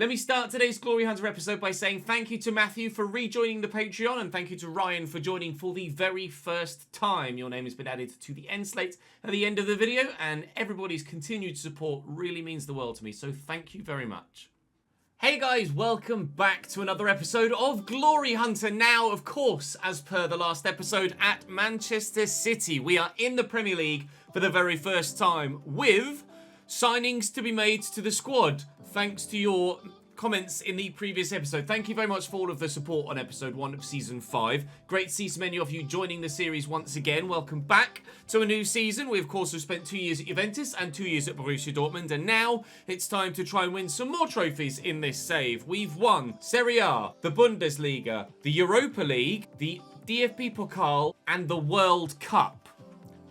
Let me start today's Glory Hunter episode by saying thank you to Matthew for rejoining the Patreon, and thank you to Ryan for joining for the very first time. Your name has been added to the end slate at the end of the video, and everybody's continued support really means the world to me, so thank you very much. Hey guys, welcome back to another episode of Glory Hunter. Now, of course, as per the last episode at Manchester City, we are in the Premier League for the very first time with signings to be made to the squad, thanks to your comments in the previous episode. Thank you very much for all of the support on episode 1 of season 5. Great to see so many of you joining the series once again. Welcome back to a new season. We, of course, have spent 2 years at Juventus and 2 years at Borussia Dortmund, and now it's time to try and win some more trophies in this save. We've won Serie A, the Bundesliga, the Europa League, the DFB Pokal, and the World Cup.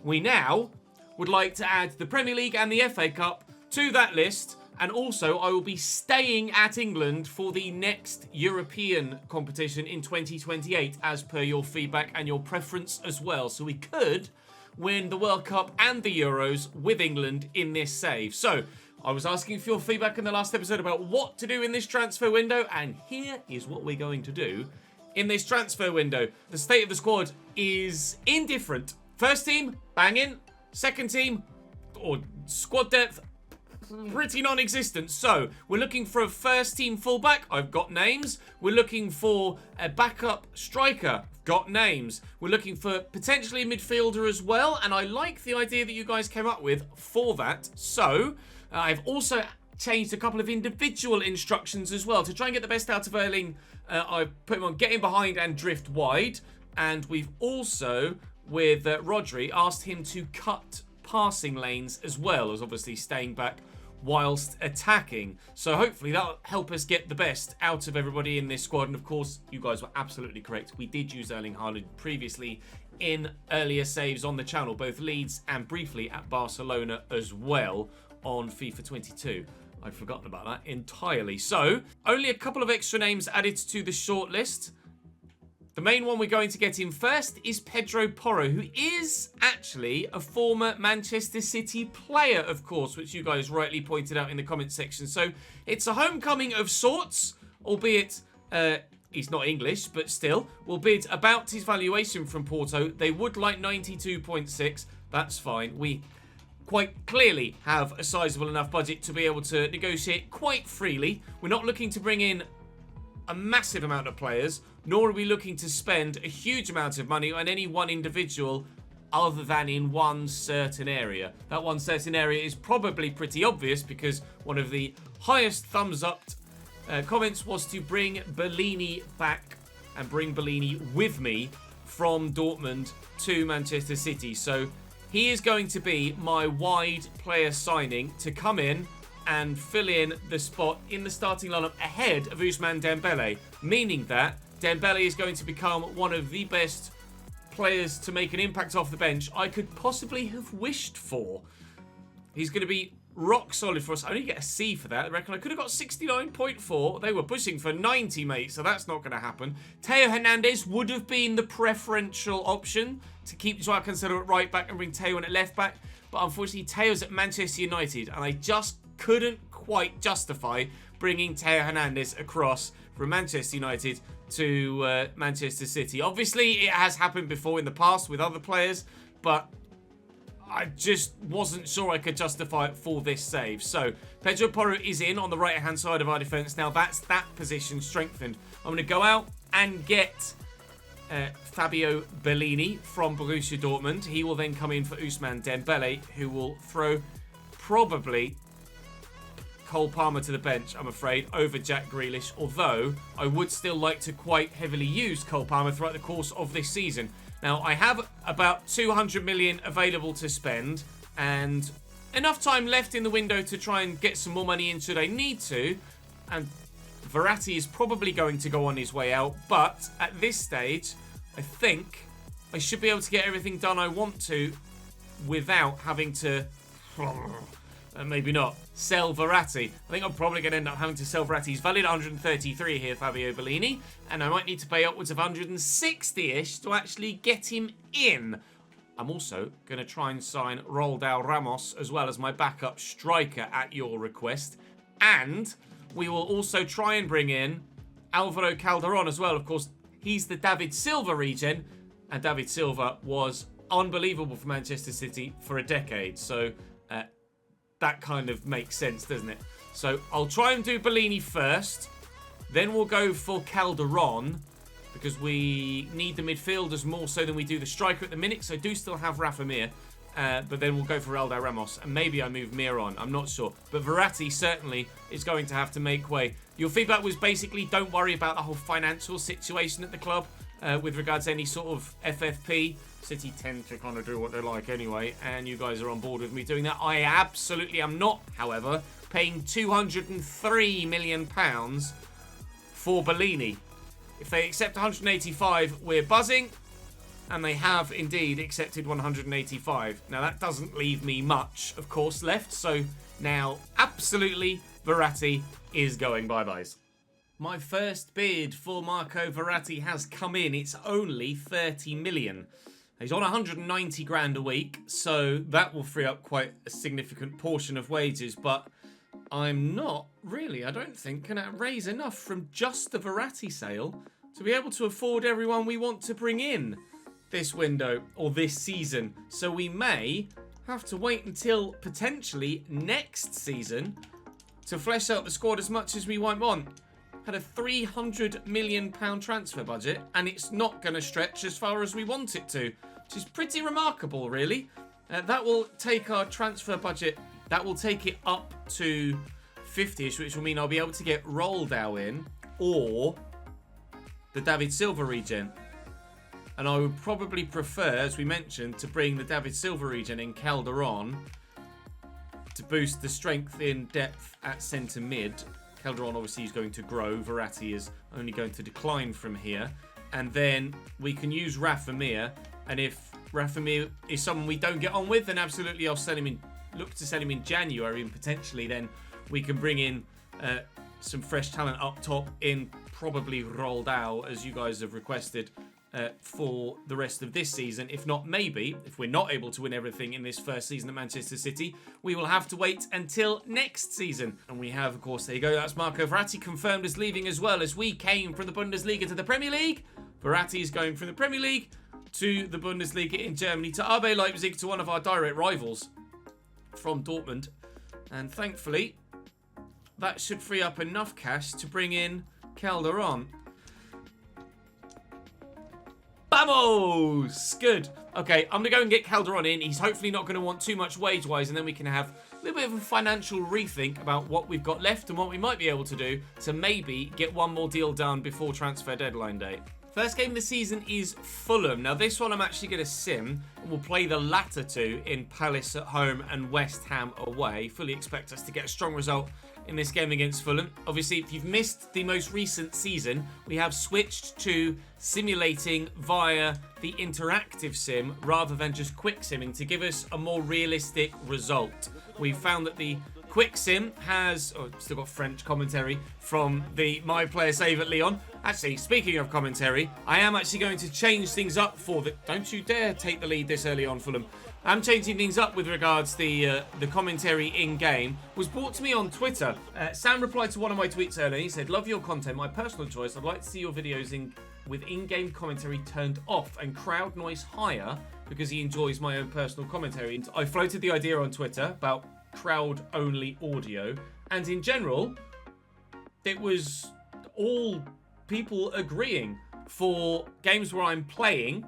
We now would like to add the Premier League and the FA Cup to that list, and also I will be staying at England for the next European competition in 2028 as per your feedback and your preference as well. So we could win the World Cup and the Euros with England in this save. So I was asking for your feedback in the last episode about what to do in this transfer window, and here is what we're going to do in this transfer window. The state of the squad is indifferent. First team, banging. Second team, or squad depth, pretty non-existent. So we're looking for a first team fullback. I've got names. We're looking for a backup striker. Got names. We're looking for potentially a midfielder as well, and I like the idea that you guys came up with for that. So I've also changed a couple of individual instructions as well to try and get the best out of Erling. I've put him on getting behind and drift wide, and we've also, with Rodri, asked him to cut passing lanes as well as obviously staying back whilst attacking. So hopefully that'll help us get the best out of everybody in this squad. And of course, you guys were absolutely correct. We did use Erling Haaland previously in earlier saves on the channel, both Leeds and briefly at Barcelona as well on FIFA 22. I'd forgotten about that entirely. So only a couple of extra names added to the shortlist. The main one we're going to get in first is Pedro Porro, who is actually a former Manchester City player, of course, which you guys rightly pointed out in the comment section. So it's a homecoming of sorts, albeit he's not English, but still. We'll bid about his valuation from Porto. They would like 92.6. That's fine. We quite clearly have a sizable enough budget to be able to negotiate quite freely. We're not looking to bring in a massive amount of players, nor are we looking to spend a huge amount of money on any one individual other than in one certain area. That one certain area is probably pretty obvious because one of the highest thumbs up comments was to bring Bellini back and bring Bellini with me from Dortmund to Manchester City. So he is going to be my wide player signing to come in and fill in the spot in the starting lineup ahead of Ousmane Dembele, meaning that Dembele is going to become one of the best players to make an impact off the bench I could possibly have wished for. He's going to be rock solid for us. I only get a C for that. I reckon I could have got 69.4. They were pushing for 90, mate, so that's not going to happen. Theo Hernandez would have been the preferential option to keep Joao Cancelo at right back and bring Theo in at left back, but unfortunately Theo's at Manchester United, and I just couldn't quite justify bringing Theo Hernandez across from Manchester United to Manchester City. Obviously, it has happened before in the past with other players, but I just wasn't sure I could justify it for this save. So Pedro Porro is in on the right-hand side of our defence. Now that's that position strengthened. I'm going to go out and get Fabio Bellini from Borussia Dortmund. He will then come in for Ousmane Dembele, who will throw probably Cole Palmer to the bench, I'm afraid, over Jack Grealish, although I would still like to quite heavily use Cole Palmer throughout the course of this season. Now, I have about 200 million available to spend and enough time left in the window to try and get some more money in should I need to, and Verratti is probably going to go on his way out, but at this stage, I think I should be able to get everything done I want to without having to... maybe not. Sell Verratti. I think I'm probably going to end up having to sell Verratti. He's valued at 133 here, Fabio Bellini, and I might need to pay upwards of 160-ish to actually get him in. I'm also going to try and sign Roldao Ramos as well as my backup striker at your request. And We will also try and bring in Alvaro Calderon as well. Of course, he's the David Silva regen, and David Silva was unbelievable for Manchester City for a decade. So that kind of makes sense, doesn't it? So I'll try and do Bellini first. Then we'll go for Calderon, because we need the midfielders more so than we do the striker at the minute. So I do still have Rafa Mir. But then we'll go for Aldo Ramos, and maybe I move Mir on. I'm not sure. But Verratti certainly is going to have to make way. Your feedback was basically don't worry about the whole financial situation at the club with regards to any sort of FFP. City tend to kind of do what they like anyway, and you guys are on board with me doing that. I absolutely am not, however, paying £203 million for Bellini. If they accept 185, we're buzzing. And they have indeed accepted 185. Now, that doesn't leave me much, of course, left. So now, absolutely, Verratti is going bye-byes. My first bid for Marco Verratti has come in. It's only 30 million. He's on 190 grand a week, so that will free up quite a significant portion of wages. But I'm not really, I don't think, going to raise enough from just the Verratti sale to be able to afford everyone we want to bring in this window or this season. So we may have to wait until potentially next season to flesh out the squad as much as we might want. Had a £300 million transfer budget, and it's not going to stretch as far as we want it to, which is pretty remarkable, really. That will take our transfer budget, that will take it up to 50ish, which will mean I'll be able to get Roldow in, or the David Silva regen. And I would probably prefer, as we mentioned, to bring the David Silva regen in Calderon to boost the strength in depth at centre mid. Calderon obviously is going to grow. Verratti is only going to decline from here. And then we can use Rafa Mir. And if Rafa Mir is someone we don't get on with, then absolutely I'll sell him in. Look to sell him in January, and potentially then we can bring in some fresh talent up top in probably Roldow, as you guys have requested. For the rest of this season. If not, maybe, if we're not able to win everything in this first season at Manchester City, we will have to wait until next season. And we have, of course, there you go, that's Marco Verratti confirmed as leaving as well. As we came from the Bundesliga to the Premier League, Verratti is going from the Premier League to the Bundesliga in Germany, to RB Leipzig, to one of our direct rivals from Dortmund. And thankfully, that should free up enough cash to bring in Calderon. Vamos! Good. Okay, I'm going to go and get Calderon in. He's hopefully not going to want too much wage-wise, and then we can have a little bit of a financial rethink about what we've got left and what we might be able to do to maybe get one more deal done before transfer deadline day. First game of the season is Fulham. Now, this one I'm actually going to sim, and we'll play the latter two in Palace at home and West Ham away. Fully expect us to get a strong result in this game against Fulham. Obviously, if you've missed the most recent season, we have switched to simulating via the interactive sim rather than just quick simming to give us a more realistic result. We've found that the quick sim has, still got French commentary from the My Player Save at Lyon. Actually, speaking of commentary, I am actually going to change things up for the, don't you dare take the lead this early on, Fulham. I'm changing things up with regards to the commentary in-game. Was brought to me on Twitter. Sam replied to one of my tweets earlier. He said, love your content, my personal choice. I'd like to see your videos with in-game commentary turned off and crowd noise higher because he enjoys my own personal commentary. And I floated the idea on Twitter about crowd-only audio. And in general, it was all people agreeing for games where I'm playing.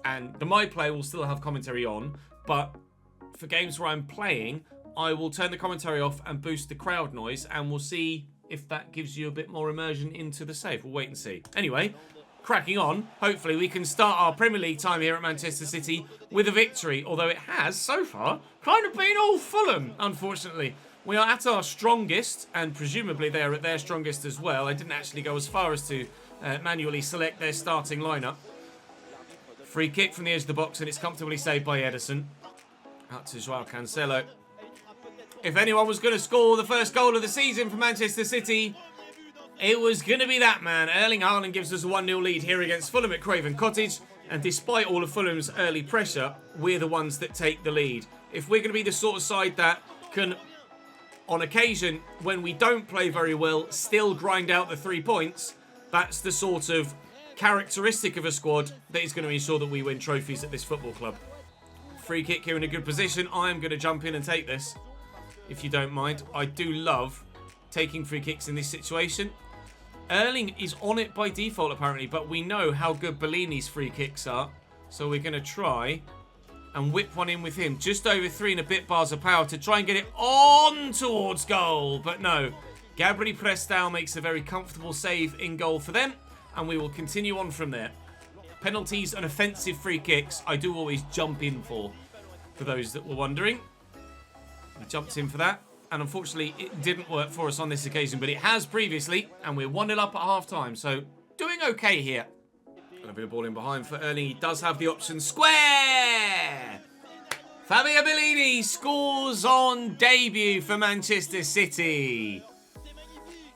And the My Play will still have commentary on, but for games where I'm playing, I will turn the commentary off and boost the crowd noise, and we'll see if that gives you a bit more immersion into the save. We'll wait and see. Anyway, cracking on. Hopefully we can start our Premier League time here at Manchester City with a victory, although it has, so far, kind of been all Fulham, unfortunately. We are at our strongest, and presumably they're at their strongest as well. I didn't actually go as far as to manually select their starting lineup. Free kick from the edge of the box, and it's comfortably saved by Ederson. Out to Joao Cancelo. If anyone was going to score the first goal of the season for Manchester City, it was going to be that man. Erling Haaland gives us a 1-0 lead here against Fulham at Craven Cottage. And despite all of Fulham's early pressure, we're the ones that take the lead. If we're going to be the sort of side that can on occasion, when we don't play very well, still grind out the 3 points. That's the sort of characteristic of a squad that is going to ensure that we win trophies at this football club. Free kick here in a good position. I am going to jump in and take this, if you don't mind. I do love taking free kicks in this situation. Erling is on it by default, apparently, but we know how good Bellini's free kicks are. So we're going to try and whip one in with him. Just over 3 and a bit bars of power to try and get it on towards goal. But no, Gabri Prestao makes a very comfortable save in goal for them. And we will continue on from there. Penalties and offensive free kicks, I do always jump in for those that were wondering. We jumped in for that. And unfortunately, it didn't work for us on this occasion. But it has previously. And we're 1-0 up at half-time. So, doing okay here. A bit of ball in behind for Erling. He does have the option. Square! Fabio Bellini scores on debut for Manchester City.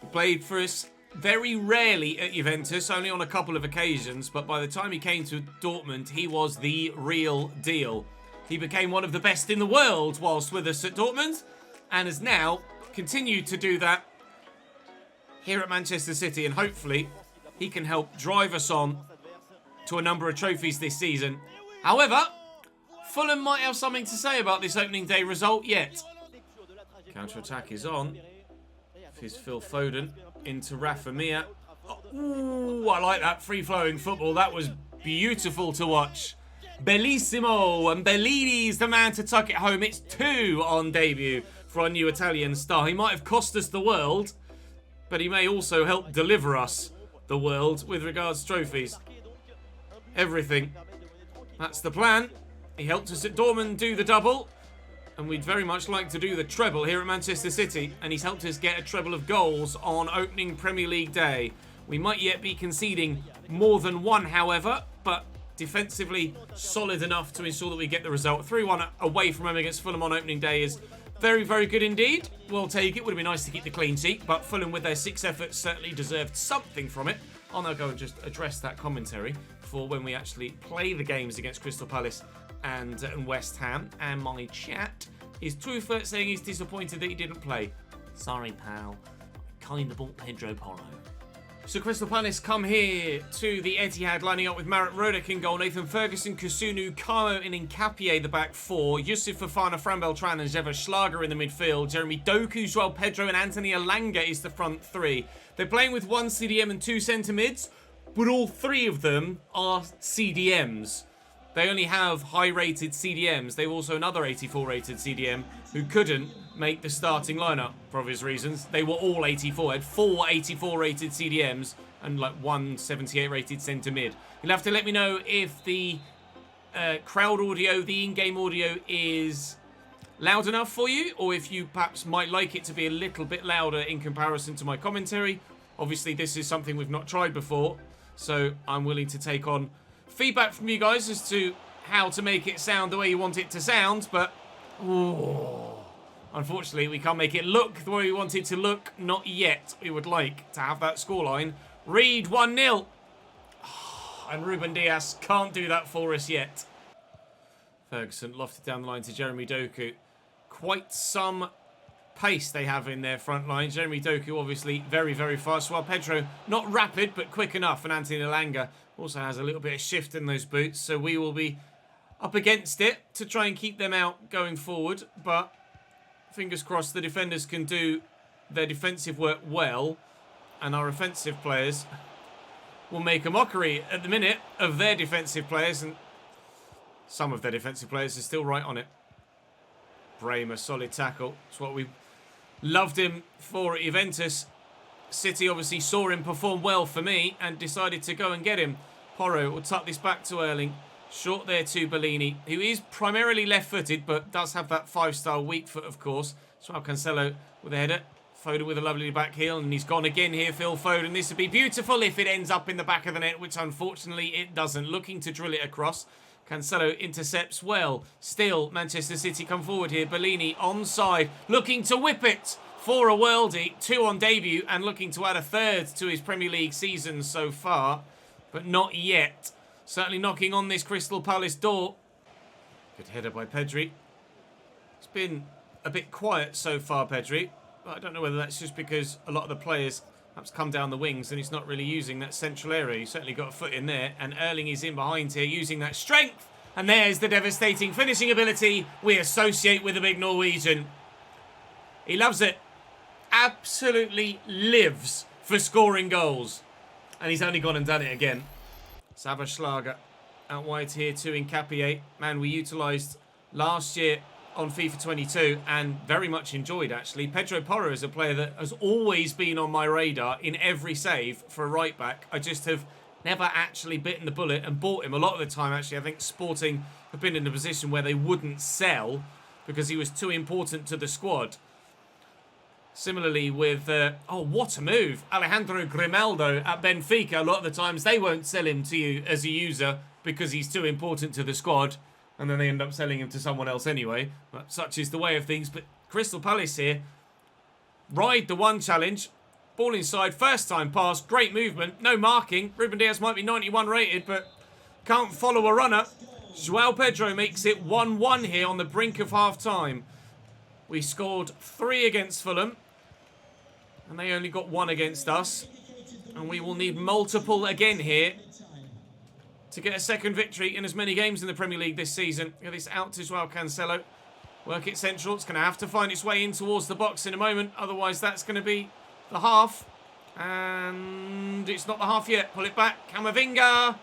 He played for us very rarely at Juventus, only on a couple of occasions, but by the time he came to Dortmund, he was the real deal. He became one of the best in the world whilst with us at Dortmund, and has now continued to do that here at Manchester City, and hopefully he can help drive us on to a number of trophies this season. However, Fulham might have something to say about this opening day result yet. Counter-attack is on. Here's Phil Foden into Rafa Mir. Ooh, I like that free-flowing football. That was beautiful to watch. Bellissimo, and Bellini's the man to tuck it home. It's 2 on debut for our new Italian star. He might have cost us the world, but he may also help deliver us the world with regards to trophies. Everything. That's the plan. He helped us at Dortmund do the double, and we'd very much like to do the treble here at Manchester City, and he's helped us get a treble of goals on opening Premier League day. We might yet be conceding more than one, however, but defensively solid enough to ensure that we get the result. 3-1 away from home against Fulham on opening day is very, very good indeed. We'll take it. Would have been nice to keep the clean sheet, but Fulham with their 6 efforts certainly deserved something from it. I'll now go and just address that commentary for when we actually play the games against Crystal Palace and West Ham. And my chat is Trufa saying he's disappointed that he didn't play. Sorry, pal. I kind of bought Pedro Porro. So Crystal Palace come here to the Etihad, lining up with Marat Rodek in goal, Nathan Ferguson, Kusunu, Kamo and Nkapie the back 4, Yusuf Fofana, Fran Beltran and Zeva Schlager in the midfield, Jeremy Doku, Joao Pedro and Anthony Elanga is the front 3. They're playing with 1 CDM and 2 centre mids, but all 3 of them are CDMs. They only have high-rated CDMs. They have also another 84-rated CDM who couldn't make the starting lineup for obvious reasons. They were all 84. Had 4 84-rated CDMs and like 1 78-rated centre mid. You'll have to let me know if the crowd audio, the in-game audio is loud enough for you, or if you perhaps might like it to be a little bit louder in comparison to my commentary. Obviously, this is something we've not tried before, so I'm willing to take on feedback from you guys as to how to make it sound the way you want it to sound, but unfortunately we can't make it look the way we want it to look. Not yet. We would like to have that scoreline read 1-0. And Ruben Dias can't do that for us yet. Ferguson lofted down the line to Jeremy Doku. Quite some pace they have in their front line. Jeremy Doku obviously very, very fast, while Pedro not rapid but quick enough, and Anthony Elanga also has a little bit of shift in those boots, so we will be up against it to try and keep them out going forward, but fingers crossed the defenders can do their defensive work well, and our offensive players will make a mockery at the minute of their defensive players, and some of their defensive players are still right on it. Brahim, a solid tackle. It's what we loved him for at Juventus. City obviously saw him perform well for me and decided to go and get him. Porro will tuck this back to Erling. Short there to Bellini, who is primarily left-footed but does have that 5-star weak foot, of course. So Cancelo with a header. Foden with a lovely back heel, and he's gone again here, Phil Foden. This would be beautiful if it ends up in the back of the net, which unfortunately it doesn't. Looking to drill it across. Cancelo intercepts well. Still, Manchester City come forward here. Bellini onside, looking to whip it for a worldie. 2 on debut and looking to add a 3rd to his Premier League season so far. But not yet. Certainly knocking on this Crystal Palace door. Good header by Pedri. It's been a bit quiet so far, Pedri. But I don't know whether that's just because a lot of the players perhaps come down the wings and he's not really using that central area. He's certainly got a foot in there. And Erling is in behind here using that strength. And there's the devastating finishing ability we associate with the big Norwegian. He loves it. Absolutely lives for scoring goals. And he's only gone and done it again. Savaschlager out wide here to Nkapie. Man, we utilised last year on FIFA 22 and very much enjoyed, actually. Pedro Porro is a player that has always been on my radar in every save for a right back. I just have never actually bitten the bullet and bought him. A lot of the time, actually, I think Sporting have been in a position where they wouldn't sell because he was too important to the squad. Similarly with, oh, what a move. Alejandro Grimaldo at Benfica. A lot of the times they won't sell him to you as a user because he's too important to the squad. And then they end up selling him to someone else anyway. But such is the way of things. But Crystal Palace here ride the one challenge. Ball inside, first time pass, great movement, no marking. Ruben Dias might be 91 rated, but can't follow a runner. João Pedro makes it 1-1 here on the brink of half-time. We scored 3 against Fulham, and they only got 1 against us. And we will need multiple again here to get a second victory in as many games in the Premier League this season. Get this out to João Cancelo. Work it central. It's going to have to find its way in towards the box in a moment. Otherwise, that's going to be the half. And it's not the half yet. Pull it back. Camavinga.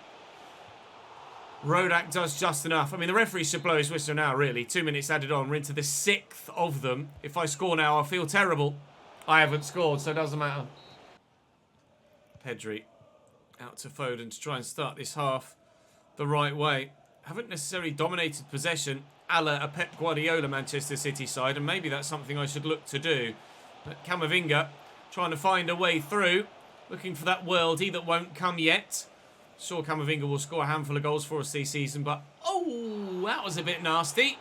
Rodak does just enough. I mean, the referee should blow his whistle now, really. 2 minutes added on. We're into the 6th of them. If I score now, I'll feel terrible. I haven't scored, so it doesn't matter. Pedri out to Foden to try and start this half the right way. Haven't necessarily dominated possession a la a Pep Guardiola Manchester City side, and maybe that's something I should look to do. But Camavinga trying to find a way through, looking for that worldie that won't come yet. Sure, Camavinga will score a handful of goals for us this season, but oh, that was a bit nasty.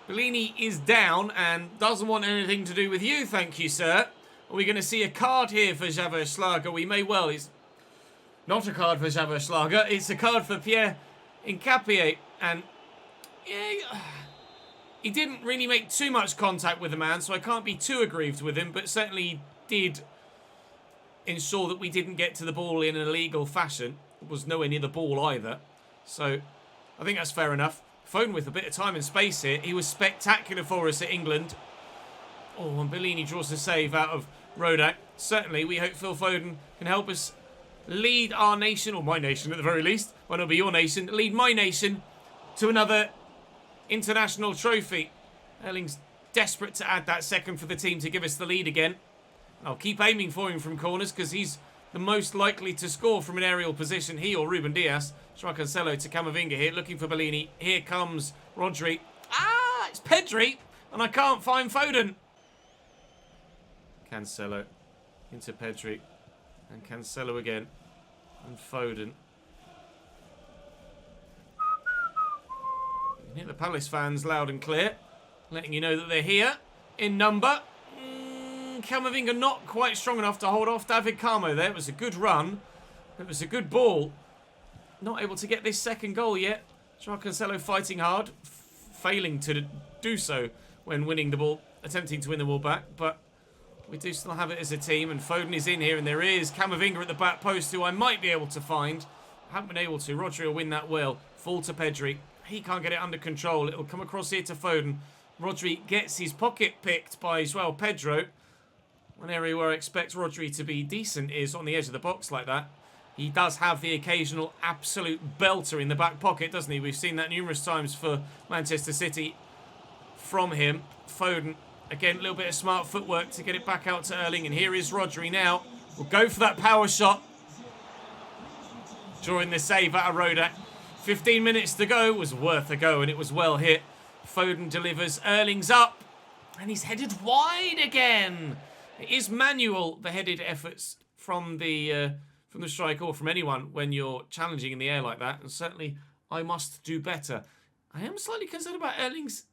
Bellini is down and doesn't want anything to do with you, thank you, sir. Are we going to see a card here for Savaschlager? We may well. It's not a card for Savaschlager. It's a card for Pierre Nkapie. And yeah, he didn't really make too much contact with the man, so I can't be too aggrieved with him, but certainly did ensure that we didn't get to the ball in an illegal fashion. It was nowhere near the ball either. So I think that's fair enough. Foden with a bit of time and space here. He was spectacular for us at England. Oh, and Bellini draws a save out of Rodak. Certainly, we hope Phil Foden can help us lead our nation, or my nation at the very least, well, it'll be your nation, lead my nation to another international trophy. Erling's desperate to add that second for the team to give us the lead again. I'll keep aiming for him from corners because he's the most likely to score from an aerial position. He or Ruben Dias. João Cancelo to Camavinga here, looking for Bellini. Here comes Rodri. Ah, it's Pedri, and I can't find Foden. Cancelo into Pedri, and Cancelo again, and Foden. You can hear the Palace fans loud and clear, letting you know that they're here in number. Camavinga not quite strong enough to hold off David Carmo there. It was a good run. It was a good ball. Not able to get this second goal yet. João Cancelo fighting hard, failing to do so when winning the ball, attempting to win the ball back, but we do still have it as a team, and Foden is in here, and there is Camavinga at the back post, who I might be able to find. Haven't been able to. Rodri will win that well. Fall to Pedri. He can't get it under control. It will come across here to Foden. Rodri gets his pocket picked by João Pedro. One area where I expect Rodri to be decent is on the edge of the box like that. He does have the occasional absolute belter in the back pocket, doesn't he? We've seen that numerous times for Manchester City from him. Foden, again, a little bit of smart footwork to get it back out to Erling. And here is Rodri now. We'll go for that power shot. Drawing the save out of Rodak. 15 minutes to go. Was worth a go, and it was well hit. Foden delivers. Erling's up. And he's headed wide again. It is manual, the headed efforts from the striker or from anyone when you're challenging in the air like that. And certainly, I must do better. I am slightly concerned about Erling's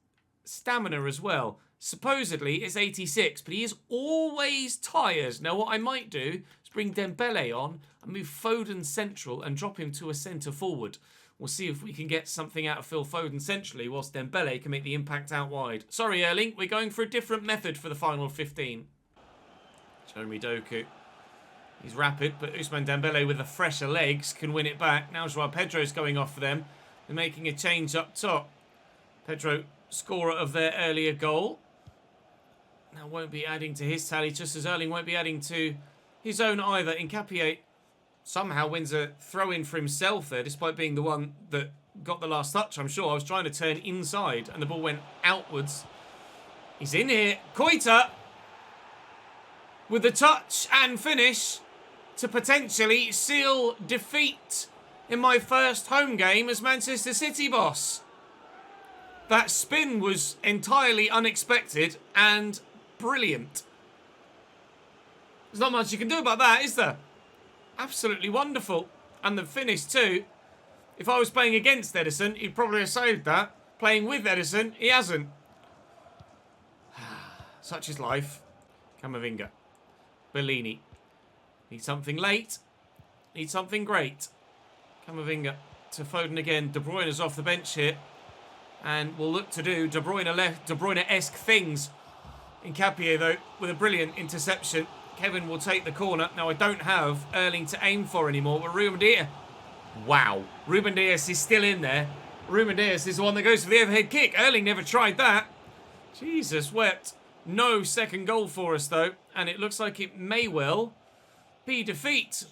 stamina as well. Supposedly, it's 86, but he is always tired. Now, what I might do is bring Dembele on and move Foden central and drop him to a centre forward. We'll see if we can get something out of Phil Foden centrally, whilst Dembele can make the impact out wide. Sorry, Erling, we're going for a different method for the final 15. Jeremy Doku. He's rapid, but Ousmane Dembele with the fresher legs can win it back. Now Joao Pedro's going off for them. They're making a change up top. Pedro, scorer of their earlier goal. Now won't be adding to his tally, just as Erling won't be adding to his own either. Nketiah somehow wins a throw-in for himself there, despite being the one that got the last touch, I'm sure. I was trying to turn inside, and the ball went outwards. He's in here. Koita with the touch and finish to potentially seal defeat in my first home game as Manchester City boss. That spin was entirely unexpected and brilliant. There's not much you can do about that, is there? Absolutely wonderful. And the finish too. If I was playing against Edison, he'd probably have saved that. Playing with Edison, he hasn't. Such is life. Camavinga. Bellini. Need something late. Need something great. Camavinga to Foden again. De Bruyne is off the bench here. And will look to do De Bruyne-esque things. Nketiah, though, with a brilliant interception. Kevin will take the corner. Now, I don't have Erling to aim for anymore. But Ruben Dias. Wow. Ruben Dias is still in there. Ruben Dias is the one that goes for the overhead kick. Erling never tried that. Jesus wept. No second goal for us, though. And it looks like it may well be defeat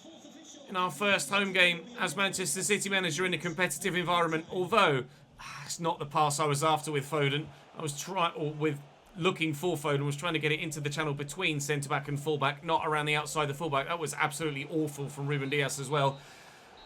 in our first home game as Manchester City manager in a competitive environment. Although, it's not the pass I was after with Foden. I was looking for Foden, was trying to get it into the channel between centre-back and full-back, not around the outside the full-back. That was absolutely awful from Ruben Dias as well.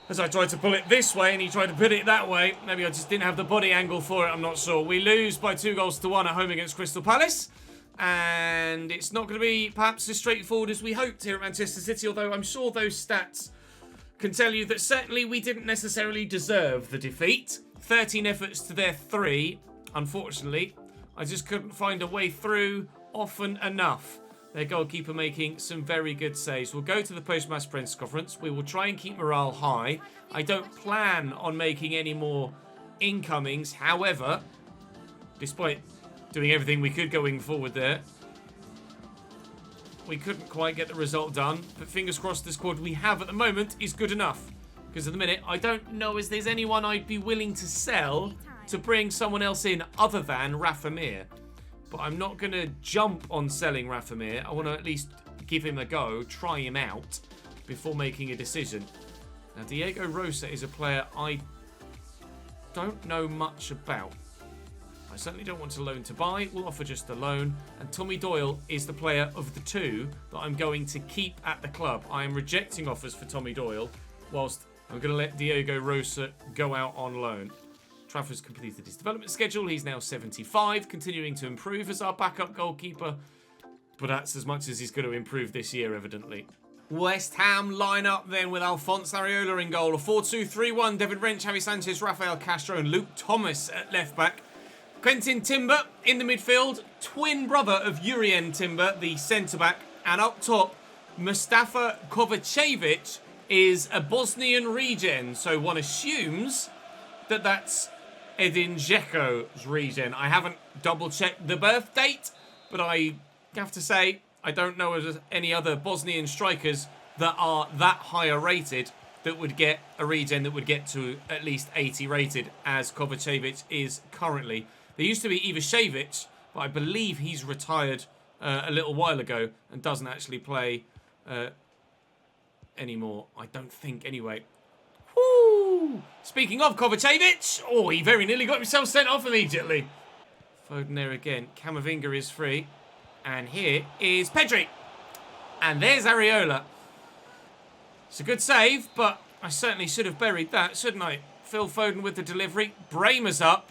As I tried to pull it this way and he tried to put it that way. Maybe I just didn't have the body angle for it, I'm not sure. We lose by 2-1 at home against Crystal Palace. And it's not going to be perhaps as straightforward as we hoped here at Manchester City, although I'm sure those stats can tell you that certainly we didn't necessarily deserve the defeat. 13 efforts to their 3, unfortunately. I just couldn't find a way through often enough. Their goalkeeper making some very good saves. We'll go to the post-match press conference. We will try and keep morale high. I don't plan on making any more incomings. However, despite doing everything we could going forward there, we couldn't quite get the result done. But fingers crossed the squad we have at the moment is good enough. Because at the minute, I don't know if there's anyone I'd be willing to sell to bring someone else in other than Rafa Mir. But I'm not going to jump on selling Rafa Mir. I want to at least give him a go, try him out before making a decision. Now, Diego Rosa is a player I don't know much about. I certainly don't want to loan to buy. We'll offer just a loan. And Tommy Doyle is the player of the two that I'm going to keep at the club. I am rejecting offers for Tommy Doyle, whilst I'm going to let Diego Rosa go out on loan. Trafford's completed his development schedule. He's now 75, continuing to improve as our backup goalkeeper. But that's as much as he's going to improve this year, evidently. West Ham line up then with Alphonse Areola in goal. A 4-2-3-1. David Wrench, Javi Sanchez, Rafael Castro and Luke Thomas at left back. Quentin Timber in the midfield. Twin brother of Jurien Timber, the centre-back. And up top, Mustafa Kovacevic is a Bosnian regen. So one assumes that that's Edin Dzeko's regen. I haven't double-checked the birth date, but I have to say I don't know of any other Bosnian strikers that are that higher rated that would get a regen that would get to at least 80 rated, as Kovacevic is currently. There used to be Ivašević, but I believe he's retired a little while ago and doesn't actually play anymore. I don't think, anyway. Woo! Speaking of Kovacevic, oh, he very nearly got himself sent off immediately. Foden there again. Camavinga is free. And here is Pedri. And there's Areola. It's a good save, but I certainly should have buried that, shouldn't I? Phil Foden with the delivery. Brahma's up.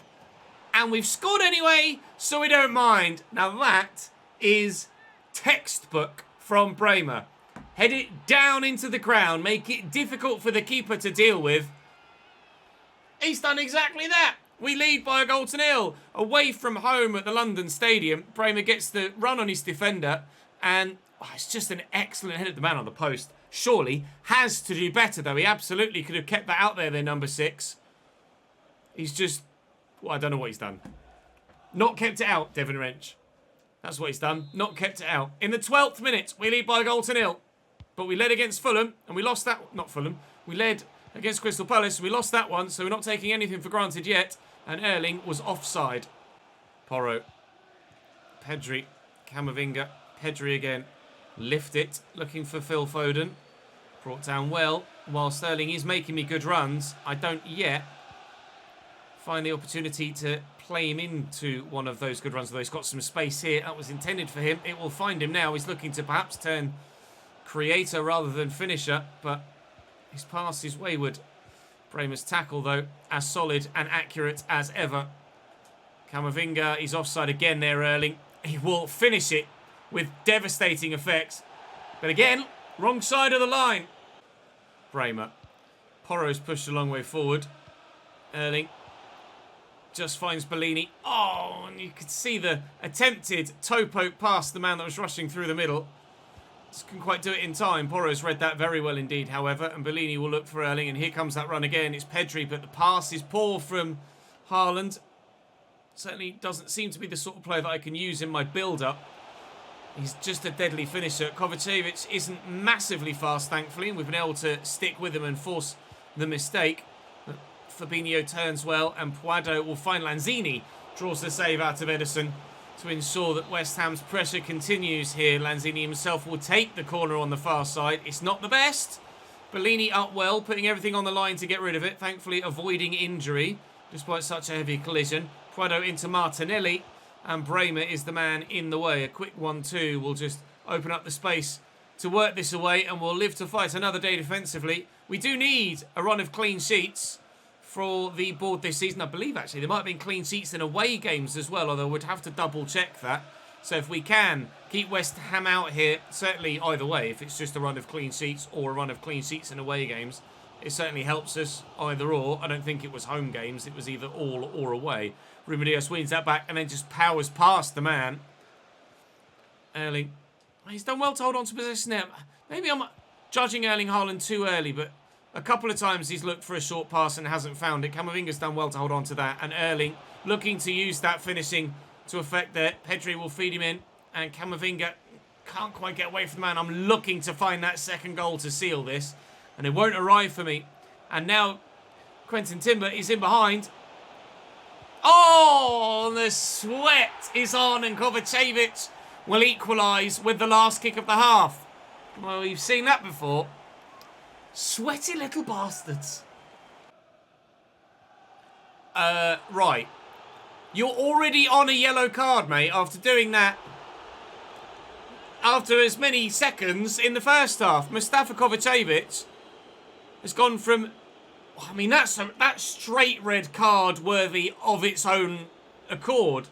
And we've scored anyway, so we don't mind. Now that is textbook from Brahma. Head it down into the ground. Make it difficult for the keeper to deal with. He's done exactly that. We lead by 1-0. Away from home at the London Stadium. Brahma gets the run on his defender. And it's just an excellent head at the man on the post. Surely has to do better, though. He absolutely could have kept that out there, number 6. He's just... well, I don't know what he's done. Not kept it out, Devin Wrench. That's what he's done. Not kept it out. In the 12th minute, we lead by a goal to 0. But we led against Fulham, and we lost that... Not Fulham. We led against Crystal Palace. We lost that one, so we're not taking anything for granted yet. And Erling was offside. Porro. Pedri. Camavinga. Pedri again. Lift it. Looking for Phil Foden. Brought down well. While Sterling is making me good runs, I don't yet find the opportunity to play him into one of those good runs. Although he's got some space here. That was intended for him. It will find him now. He's looking to perhaps turn creator rather than finisher. But his pass is wayward. Bremer's tackle, though, as solid and accurate as ever. Camavinga is offside again there, Erling. He will finish it with devastating effects. But again, wrong side of the line. Bremer. Porro's pushed a long way forward. Erling just finds Bellini. Oh, and you could see the attempted toe poke past the man that was rushing through the middle. Just couldn't quite do it in time. Porro's read that very well indeed, however. And Bellini will look for Erling. And here comes that run again. It's Pedri, but the pass is poor from Haaland. Certainly doesn't seem to be the sort of player that I can use in my build-up. He's just a deadly finisher. Kovacevic isn't massively fast, thankfully. And we've been able to stick with him and force the mistake. But Fabinho turns well. And Puado will find Lanzini. Draws the save out of Ederson to ensure that West Ham's pressure continues here. Lanzini himself will take the corner on the far side. It's not the best. Bellini up well, putting everything on the line to get rid of it. Thankfully avoiding injury, despite such a heavy collision. Puado into Martinelli. And Bremer is the man in the way. A quick 1-2 will just open up the space to work this away. And we'll live to fight another day defensively. We do need a run of clean sheets for the board this season. I believe, actually, there might have been clean sheets in away games as well, although we'd have to double-check that. So if we can keep West Ham out here, certainly either way, if it's just a run of clean sheets or a run of clean sheets in away games, it certainly helps us either or. I don't think it was home games. It was either all or away. Ruben Dias wins that back and then just powers past the man. Erling. He's done well to hold on to possession there. Maybe I'm judging Erling Haaland too early, but a couple of times he's looked for a short pass and hasn't found it. Camavinga's done well to hold on to that. And Erling looking to use that finishing to effect there. Pedri will feed him in. And Camavinga can't quite get away from the man. I'm looking to find that second goal to seal this. And it won't arrive for me. And now Quentin Timber is in behind. Oh, the sweat is on. And Kovacevic will equalise with the last kick of the half. Well, we've seen that before. Sweaty little bastards. Right. You're already on a yellow card, mate, after doing that. After as many seconds in the first half. Mustafa Kovacevic has gone from... I mean, that's straight red card worthy of its own accord.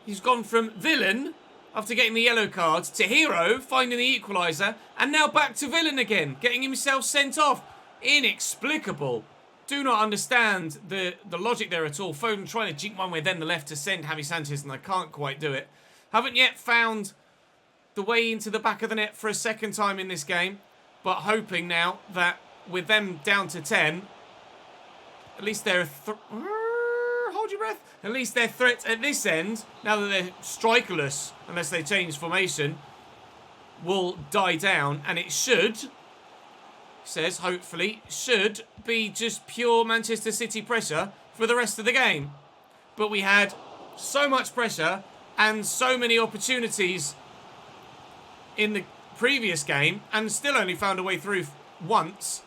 He's gone from villain, after getting the yellow card, to hero, finding the equaliser, and now back to villain again, getting himself sent off. Inexplicable. Do not understand the logic there at all. Foden trying to jink one way, then the left to send Javi Sanchez, and I can't quite do it. Haven't yet found the way into the back of the net for a second time in this game, but hoping now that with them down to 10, at least they're hold your breath. At least their threat at this end, now that they're strikerless, unless they change formation, will die down. And it should, says hopefully, should be just pure Manchester City pressure for the rest of the game. But we had so much pressure and so many opportunities in the previous game and still only found a way through once.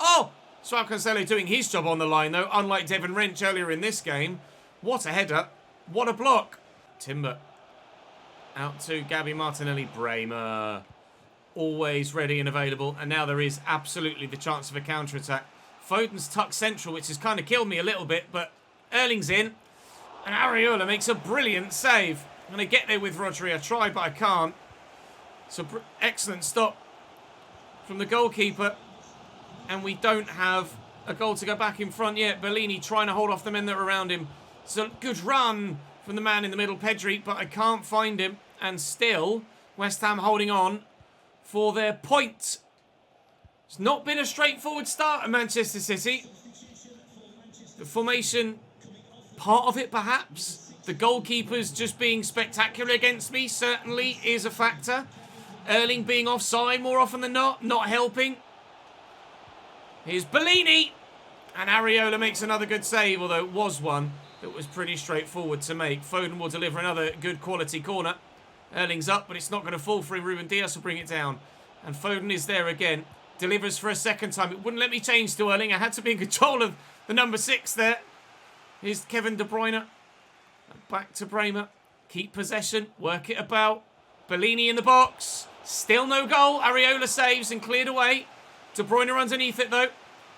Oh! Joao Cancelo doing his job on the line, though, unlike Devon Wrench earlier in this game. What a header. What a block. Timber. Out to Gabby Martinelli. Bremer. Always ready and available. And now there is absolutely the chance of a counter-attack. Foden's tucked central, which has kind of killed me a little bit, but Erling's in. And Areola makes a brilliant save. I'm going to get there with Rodri. I try, but I can't. So, excellent stop from the goalkeeper. And we don't have a goal to go back in front yet. Bellini trying to hold off the men that are around him. It's a good run from the man in the middle, Pedri, but I can't find him. And still, West Ham holding on for their point. It's not been a straightforward start at Manchester City. The formation, part of it perhaps. The goalkeeper's just being spectacular against me certainly is a factor. Erling being offside more often than not helping. Here's Bellini. And Areola makes another good save, although it was one that was pretty straightforward to make. Foden will deliver another good quality corner. Erling's up, but it's not going to fall for him. Ruben Dias will bring it down. And Foden is there again. Delivers for a second time. It wouldn't let me change to Erling. I had to be in control of the number 6 there. Here's Kevin De Bruyne. Back to Bremer. Keep possession. Work it about. Bellini in the box. Still no goal. Areola saves and cleared away. De Bruyne underneath it though.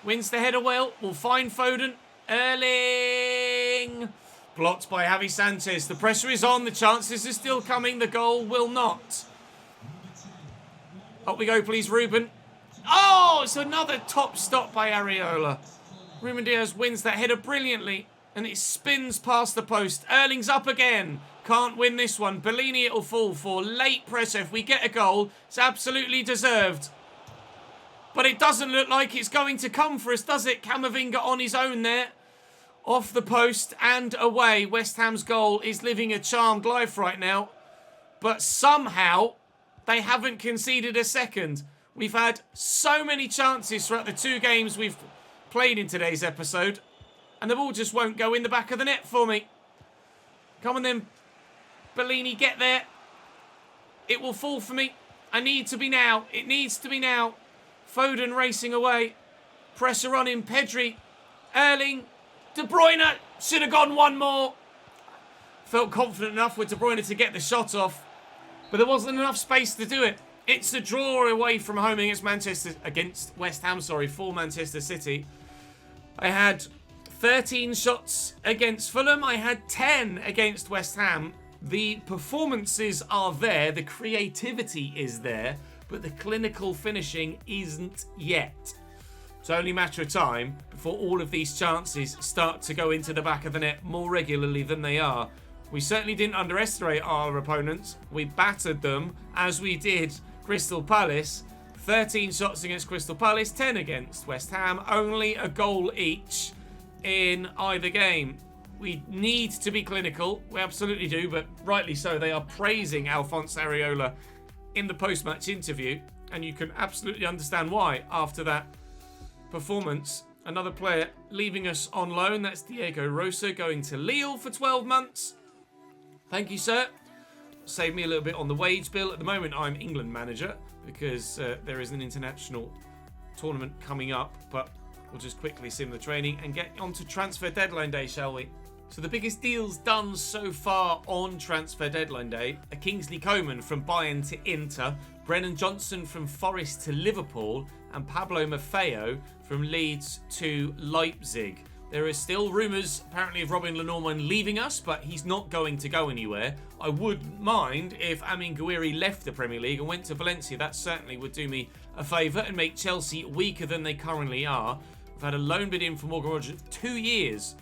Wins the header well. Will find Foden. Erling. Blocked by Javi Sanchez. The pressure is on. The chances are still coming. The goal will not. Up we go, please, Ruben. Oh, it's another top stop by Areola. Ruben Dias wins that header brilliantly. And it spins past the post. Erling's up again. Can't win this one. Bellini it'll fall for. Late pressure. If we get a goal, it's absolutely deserved. But it doesn't look like it's going to come for us, does it? Camavinga on his own there. Off the post and away. West Ham's goal is living a charmed life right now. But somehow, they haven't conceded a second. We've had so many chances throughout the 2 games we've played in today's episode. And the ball just won't go in the back of the net for me. Come on then. Bellini, get there. It will fall for me. I need to be now. It needs to be now. Foden racing away. Pressure on him. Pedri. Erling. De Bruyne. Should have gone one more. Felt confident enough with De Bruyne to get the shot off. But there wasn't enough space to do it. It's a draw away from home against West Ham, for Manchester City. I had 13 shots against Fulham. I had 10 against West Ham. The performances are there. The creativity is there. But the clinical finishing isn't yet. It's only a matter of time before all of these chances start to go into the back of the net more regularly than they are. We certainly didn't underestimate our opponents. We battered them as we did Crystal Palace. 13 shots against Crystal Palace, 10 against West Ham. Only a goal each in either game. We need to be clinical. We absolutely do, but rightly so. They are praising Alphonse Areola in the post-match interview, and you can absolutely understand why after that performance. Another player leaving us on loan. That's Diego Rosa going to Lille for 12 months. Thank you, sir. Save me a little bit on the wage bill. At the moment, I'm England manager because there is an international tournament coming up, but we'll just quickly sim the training and get on to transfer deadline day, shall we? So the biggest deals done so far on transfer deadline day are Kingsley Coman from Bayern to Inter, Brennan Johnson from Forest to Liverpool, and Pablo Maffeo from Leeds to Leipzig. There are still rumours, apparently, of Robin Lenormand leaving us, but he's not going to go anywhere. I wouldn't mind if Amin Gouiri left the Premier League and went to Valencia. That certainly would do me a favour and make Chelsea weaker than they currently are. We've had a loan bid in for Morgan Rogers 2 years.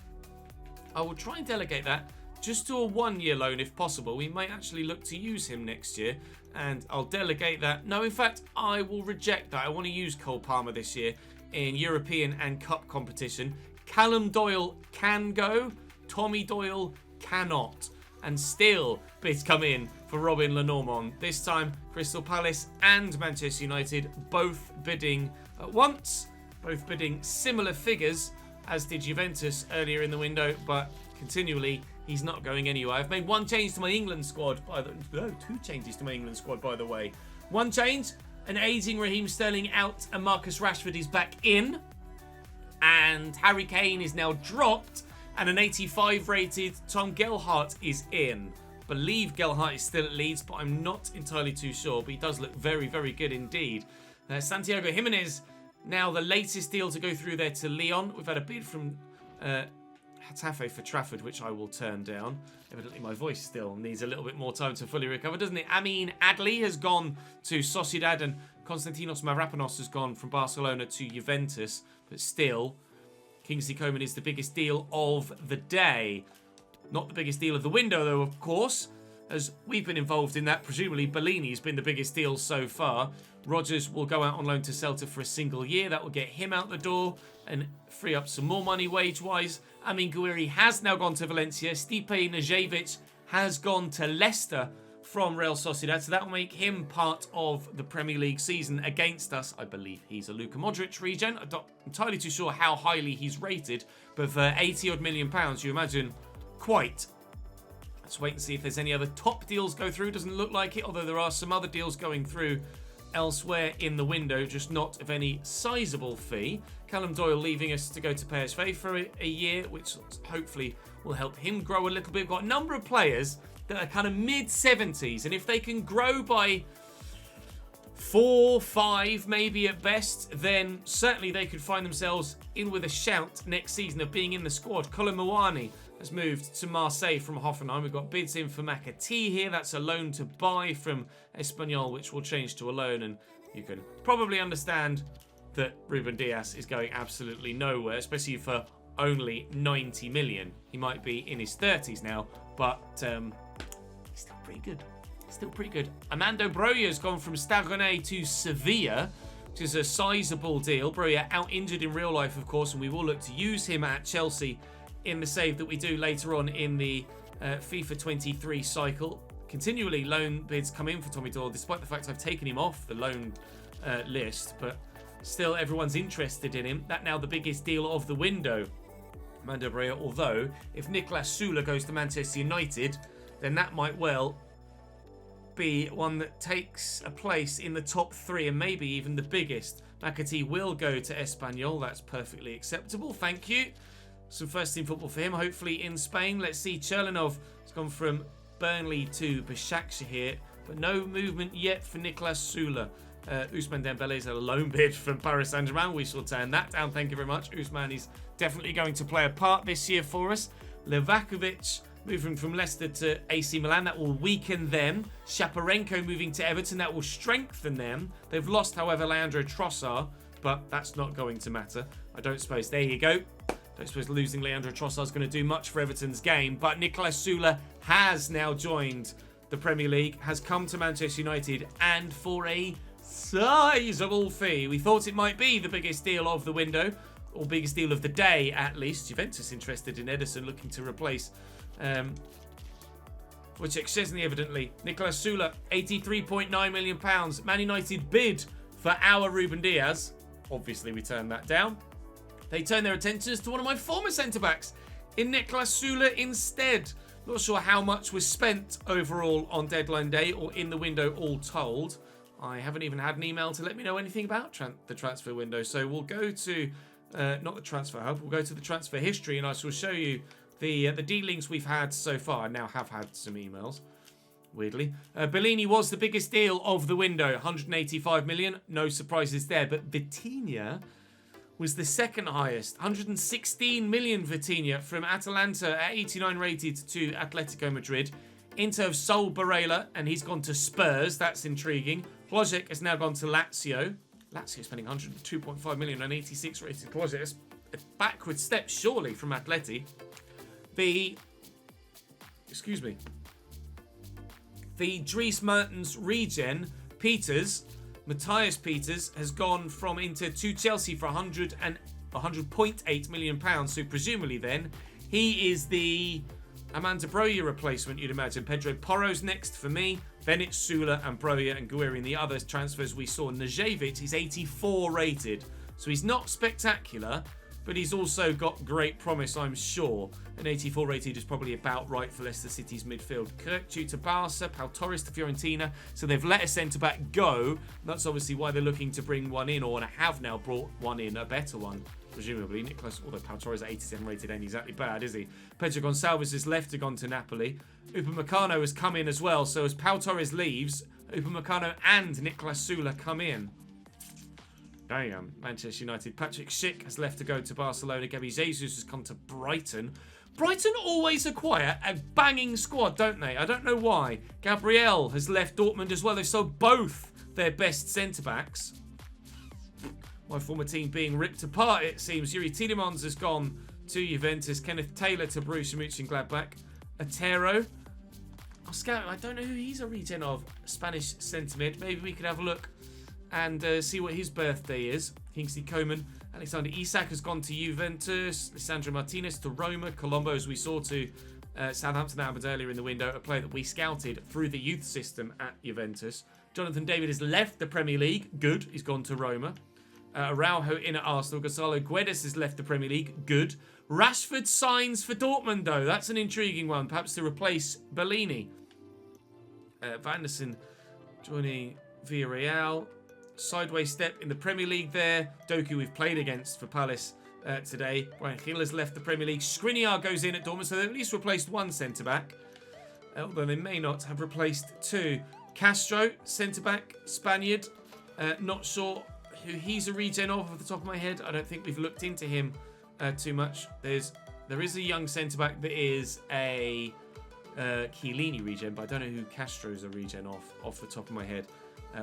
I will try and delegate that just to a 1-year loan if possible. We might actually look to use him next year, and I'll delegate that. No, in fact, I will reject that. I want to use Cole Palmer this year in European and Cup competition. Callum Doyle can go, Tommy Doyle cannot. And still bids come in for Robin Lenormand. This time, Crystal Palace and Manchester United both bidding at once, both bidding similar figures, as did Juventus earlier in the window, but continually, he's not going anywhere. I've made 1 change to my England squad, 2 changes to my England squad, by the way. 1 change, an aging Raheem Sterling out and Marcus Rashford is back in. And Harry Kane is now dropped, and an 85 rated Tom Gelhardt is in. Believe Gelhardt is still at Leeds, but I'm not entirely too sure, but he does look very, very good indeed. Santiago Jimenez, now the latest deal to go through there to Lyon. We've had a bid from Hatafe for Trafford, which I will turn down. Evidently my voice still needs a little bit more time to fully recover, doesn't it? Amin Adli has gone to Sociedad, and Konstantinos Mavropanos has gone from Barcelona to Juventus. But still, Kingsley Coman is the biggest deal of the day. Not the biggest deal of the window, though, of course, as we've been involved in that. Presumably, Bellini's been the biggest deal so far. Rodgers will go out on loan to Celta for a single year. That will get him out the door and free up some more money wage-wise. Amin Gouiri has now gone to Valencia. Stipe Nejevic has gone to Leicester from Real Sociedad, so that will make him part of the Premier League season against us. I believe he's a Luka Modric regen. I'm not entirely too sure how highly he's rated, but for 80 odd million pounds, you imagine quite. Let's wait and see if there's any other top deals go through. Doesn't look like it, although there are some other deals going through elsewhere in the window, just not of any sizable fee. Callum Doyle leaving us to go to PSV for a year, which hopefully will help him grow a little bit. We've got a number of players that are kind of mid-70s, and if they can grow by 4, 5 maybe at best, then certainly they could find themselves in with a shout next season of being in the squad. Colin Mawani has moved to Marseille from Hoffenheim. We've got bids in for McAtee here. That's a loan to buy from Espanyol, which will change to a loan, and you can probably understand that Ruben Dias is going absolutely nowhere, especially for only 90 million. He might be in his 30s now, but he's still pretty good. Still pretty good. Armando Broja has gone from Stade Rennais to Sevilla, which is a sizable deal. Broja out injured in real life, of course, and we will look to use him at Chelsea in the save that we do later on in the FIFA 23 cycle. Continually loan bids come in for Tommy Doyle, despite the fact I've taken him off the loan list, but still everyone's interested in him. That now the biggest deal of the window, Armando Broja, although if Niklas Süle goes to Manchester United, then that might well be one that takes a place in the top 3 and maybe even the biggest. McAtee will go to Espanyol. That's perfectly acceptable. Thank you. Some first team football for him, hopefully in Spain. Let's see. Cherlanov has gone from Burnley to Başakşehir here, but no movement yet for Niklas Süle. Ousmane Dembele is a loan bid from Paris Saint-Germain. We shall turn that down. Thank you very much. Ousmane is definitely going to play a part this year for us. Levakovic moving from Leicester to AC Milan. That will weaken them. Shaparenko moving to Everton. That will strengthen them. They've lost, however, Leandro Trossard, but that's not going to matter. I don't suppose. There you go. Don't suppose losing Leandro Trossard is going to do much for Everton's game. But Niklas Süle has now joined the Premier League, has come to Manchester United, and for a sizable fee. We thought it might be the biggest deal of the window, or biggest deal of the day at least. Juventus interested in Ederson, looking to replace Wojciech Szczesny evidently. Niklas Süle, £83.9 million. Man United bid for our Ruben Dias. Obviously we turned that down. They turned their attentions to one of my former centre-backs in Niklas Süle instead. Not sure how much was spent overall on deadline day or in the window all told. I haven't even had an email to let me know anything about the transfer window. So we'll go to, not the transfer hub, we'll go to the transfer history, and I shall show you the dealings we've had so far. I now have had some emails, weirdly. Bellini was the biggest deal of the window, 185 million. No surprises there, but Vitinha was the second highest, 116 million Vitinha from Atalanta at 89 rated to Atletico Madrid. Inter have sold Barella and he's gone to Spurs. That's intriguing. Hložek has now gone to Lazio. Lazio spending 102.5 million on 86 rated Hložek. That's a backward step surely from Atleti. The Dries Mertens regen, Peters, Matthias Peters, has gone from Inter to Chelsea for 100.8 million pounds. So presumably then he is the Armando Broja replacement, you'd imagine. Pedro Porro's next for me. Then it's Süle and Broja and Gouiri. And the other transfers we saw, Nejevic, he's 84 rated. So he's not spectacular, but he's also got great promise, I'm sure. An 84 rated is probably about right for Leicester City's midfield. Kirkju to Barca, Pau Torres to Fiorentina. So they've let a centre-back go. That's obviously why they're looking to bring one in, or have now brought one in, a better one, presumably. Nicolas, although Pau Torres at 87 rated ain't exactly bad, is he? Pedro Gonçalves has left to gone to Napoli. Upamecano has come in as well. So as Pau Torres leaves, Upamecano and Niklas Süle come in. Damn, Manchester United. Patrick Schick has left to go to Barcelona. Gabi Jesus has come to Brighton. Brighton always acquire a banging squad, don't they? I don't know why. Gabriel has left Dortmund as well. They've sold both their best centre-backs. My former team being ripped apart, it seems. Yuri Tielemans has gone to Juventus. Kenneth Taylor to Borussia Mönchengladbach. Otero. I don't know who he's a regen of. Spanish centre-mid. Maybe we could have a look and see what his birthday is. Kingsley Coman, Alexander Isak has gone to Juventus, Lisandro Martinez to Roma, Colombo, as we saw, to Southampton Albert earlier in the window, a player that we scouted through the youth system at Juventus. Jonathan David has left the Premier League. Good. He's gone to Roma. Araujo in at Arsenal. Gonzalo Guedes has left the Premier League. Good. Rashford signs for Dortmund, though. That's an intriguing one. Perhaps to replace Bellini. Vanderson joining Villarreal. Sideways step in the Premier League there. Doku we've played against for Palace today. Brian Hill has left the Premier League. Skriniar goes in at Dortmund, so they've at least replaced one centre-back. Although they may not have replaced two. Castro, centre-back, Spaniard. Not sure who he's a regen of off the top of my head. I don't think we've looked into him too much. There is a young centre-back that is a Chiellini regen, but I don't know who Castro's a regen of off the top of my head.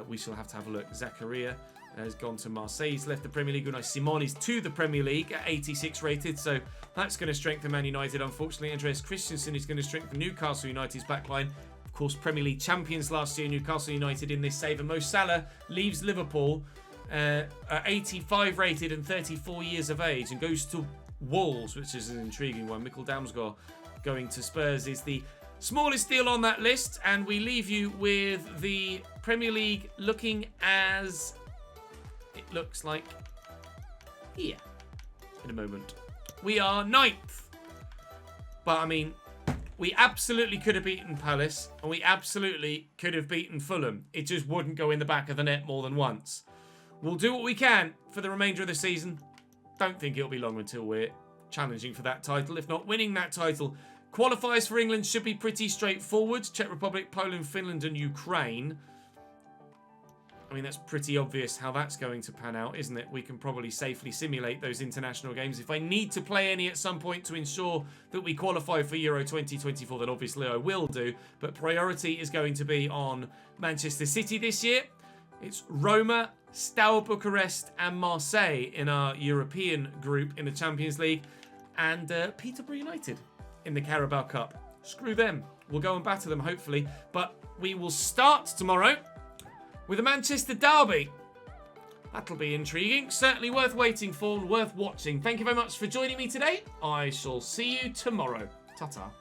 We shall have to have a look. Zakaria has gone to Marseille. He's left the Premier League. Unai Simon is to the Premier League at 86 rated, so that's going to strengthen Man United. Unfortunately, Andreas Christensen is going to strengthen Newcastle United's backline. Of course, Premier League champions last year, Newcastle United in this save. And Mo Salah leaves Liverpool at 85 rated and 34 years of age and goes to Wolves, which is an intriguing one. Mikkel Damsgaard going to Spurs is the smallest deal on that list, and we leave you with the Premier League looking as it looks like here in a moment. We are 9th, but I mean, we absolutely could have beaten Palace, and we absolutely could have beaten Fulham. It just wouldn't go in the back of the net more than once. We'll do what we can for the remainder of the season. Don't think it'll be long until we're challenging for that title, if not winning that title. Qualifiers for England should be pretty straightforward. Czech Republic, Poland, Finland and Ukraine. I mean, that's pretty obvious how that's going to pan out, isn't it? We can probably safely simulate those international games. If I need to play any at some point to ensure that we qualify for Euro 2024, then obviously I will do. But priority is going to be on Manchester City this year. It's Roma, Steaua Bucharest and Marseille in our European group in the Champions League. And Peterborough United in the Carabao Cup. Screw them. We'll go and batter them, hopefully. But we will start tomorrow with a Manchester derby. That'll be intriguing. Certainly worth waiting for and worth watching. Thank you very much for joining me today. I shall see you tomorrow. Ta-ta.